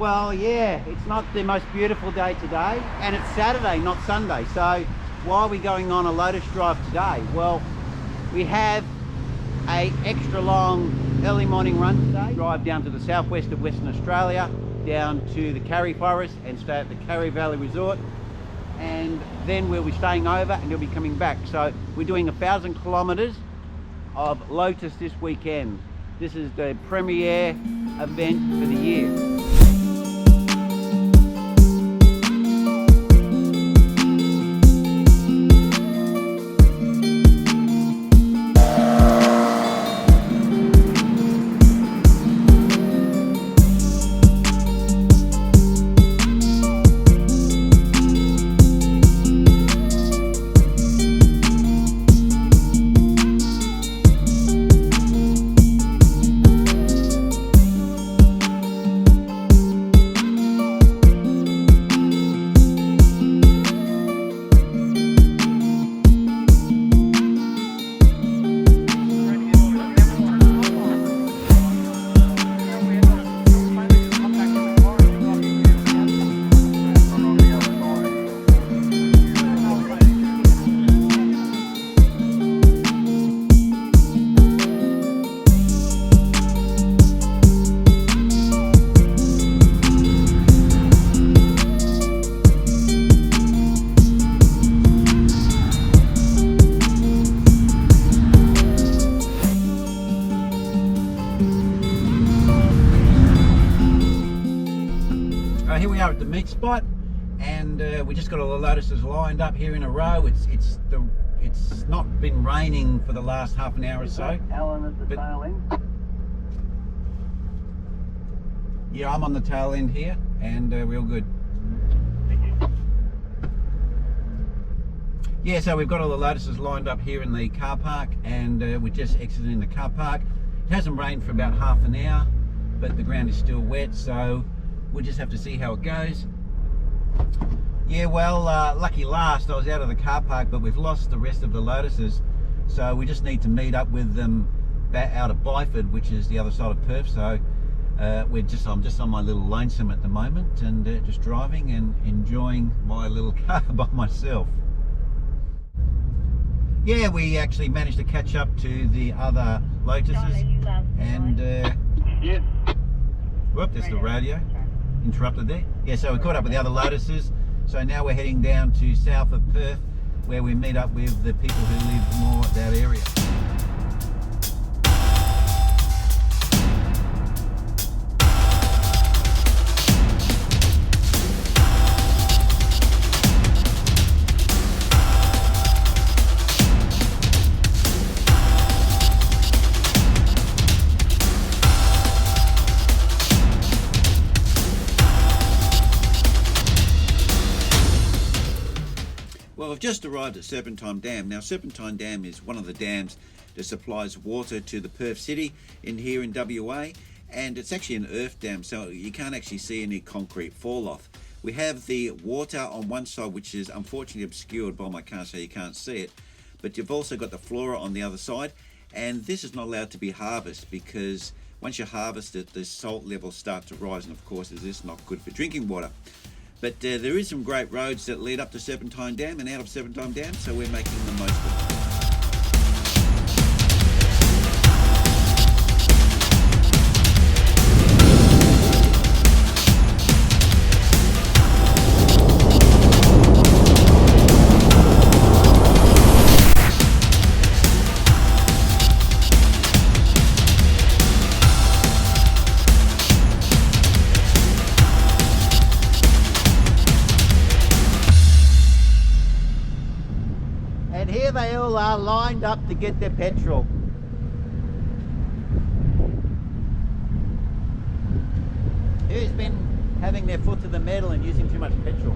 Well, yeah, it's not the most beautiful day today, and it's Saturday, not Sunday. So why are we going on a Lotus drive today? Well, we have a extra long early morning run today. Drive down to the southwest of Western Australia, down to the Karri Forest and stay at the Karri Valley Resort. And then we'll be staying over and we'll be coming back. So we're doing 1,000 kilometers of Lotus this weekend. This is the premiere event for the year. Here we are at the meet spot, and we just got all the Lotuses lined up here in a row. It's not been raining for the last half an hour or so. Alan at the tail end. Yeah, I'm on the tail end here, and we're all good. Yeah, so we've got all the Lotuses lined up here in the car park, and we're just exiting the car park. It hasn't rained for about half an hour, but the ground is still wet, so we'll just have to see how it goes. Yeah, well, lucky last, I was out of the car park, but we've lost the rest of the Lotuses, so we just need to meet up with them back out of Byford, which is the other side of Perth. So I'm just on my little lonesome at the moment, and just driving and enjoying my little car by myself. Yeah, we actually managed to catch up to the other Lotuses, and whoop, there's the radio. Interrupted there. Yeah, so we caught up with the other Lotuses. So now we're heading down to south of Perth, where we meet up with the people who live more at that area. Well, we've just arrived at Serpentine Dam. Now, Serpentine Dam is one of the dams that supplies water to the Perth city in here in WA, and it's actually an earth dam, so you can't actually see any concrete fall off. We have the water on one side, which is unfortunately obscured by my car, so you can't see it, but you've also got the flora on the other side, and this is not allowed to be harvested because once you harvest it, the salt levels start to rise, and of course this is not good for drinking water. But there is some great roads that lead up to Serpentine Dam and out of Serpentine Dam, so we're making the most of it. And here they all are lined up to get their petrol. Who's been having their foot to the metal and using too much petrol?